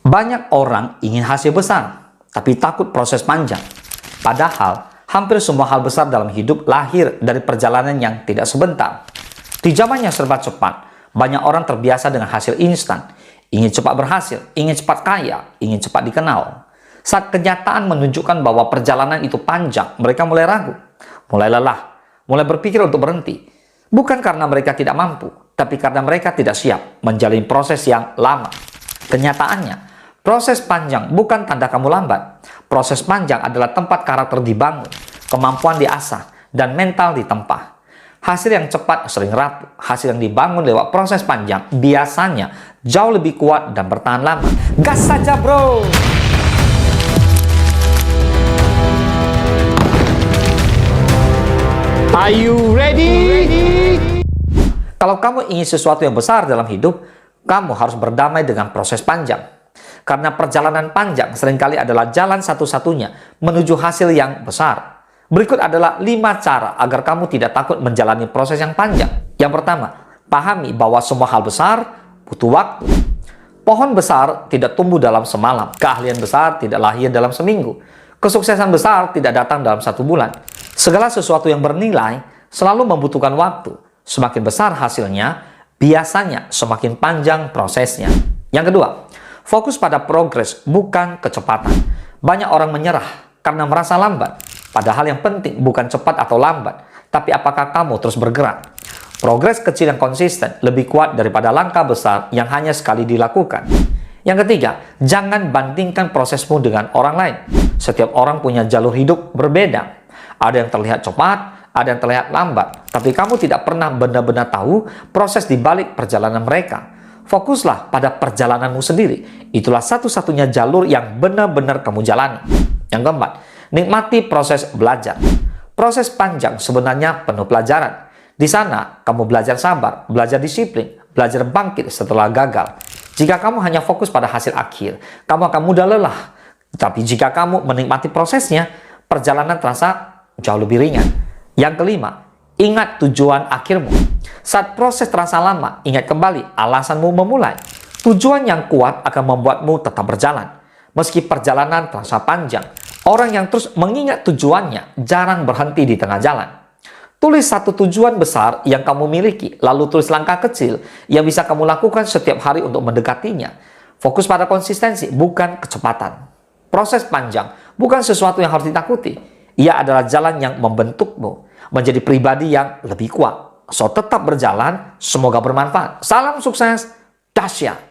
Banyak orang ingin hasil besar, tapi takut proses panjang. Padahal, hampir semua hal besar dalam hidup lahir dari perjalanan yang tidak sebentar. Di zaman yang serba cepat, banyak orang terbiasa dengan hasil instan. Ingin cepat berhasil, ingin cepat kaya, ingin cepat dikenal. Saat kenyataan menunjukkan bahwa perjalanan itu panjang, mereka mulai ragu, mulai lelah, mulai berpikir untuk berhenti. Bukan karena mereka tidak mampu, tapi karena mereka tidak siap menjalani proses yang lama. Kenyataannya, proses panjang bukan tanda kamu lambat. Proses panjang adalah tempat karakter dibangun, kemampuan diasah, dan mental ditempa. Hasil yang cepat sering rapuh. Hasil yang dibangun lewat proses panjang biasanya jauh lebih kuat dan bertahan lama. Gas saja, bro! Are you ready? Kalau kamu ingin sesuatu yang besar dalam hidup, kamu harus berdamai dengan proses panjang. Karena perjalanan panjang seringkali adalah jalan satu-satunya menuju hasil yang besar. Berikut adalah 5 cara agar kamu tidak takut menjalani proses yang panjang. Yang pertama, pahami bahwa semua hal besar butuh waktu. Pohon besar tidak tumbuh dalam semalam. Keahlian besar tidak lahir dalam seminggu. Kesuksesan besar tidak datang dalam 1 bulan. Segala sesuatu yang bernilai selalu membutuhkan waktu. Semakin besar hasilnya, biasanya semakin panjang prosesnya. Yang kedua, fokus pada progres, bukan kecepatan. Banyak orang menyerah karena merasa lambat. Padahal yang penting bukan cepat atau lambat, tapi apakah kamu terus bergerak. Progres kecil yang konsisten lebih kuat daripada langkah besar yang hanya sekali dilakukan. Yang ketiga, jangan bandingkan prosesmu dengan orang lain. Setiap orang punya jalur hidup berbeda. Ada yang terlihat cepat, ada yang terlihat lambat. Tapi kamu tidak pernah benar-benar tahu proses di balik perjalanan mereka. Fokuslah pada perjalananmu sendiri. Itulah satu-satunya jalur yang benar-benar kamu jalani. Yang keempat, nikmati proses belajar. Proses panjang sebenarnya penuh pelajaran. Di sana, kamu belajar sabar, belajar disiplin, belajar bangkit setelah gagal. Jika kamu hanya fokus pada hasil akhir, kamu akan mudah lelah. Tapi jika kamu menikmati prosesnya, perjalanan terasa jauh lebih ringan. Yang kelima, ingat tujuan akhirmu. Saat proses terasa lama, ingat kembali alasanmu memulai. Tujuan yang kuat akan membuatmu tetap berjalan. Meski perjalanan terasa panjang, orang yang terus mengingat tujuannya jarang berhenti di tengah jalan. Tulis satu tujuan besar yang kamu miliki, lalu tulis langkah kecil yang bisa kamu lakukan setiap hari untuk mendekatinya. Fokus pada konsistensi, bukan kecepatan. Proses panjang bukan sesuatu yang harus ditakuti. Ia adalah jalan yang membentukmu menjadi pribadi yang lebih kuat. So, tetap berjalan, semoga bermanfaat. Salam sukses, dahsyat.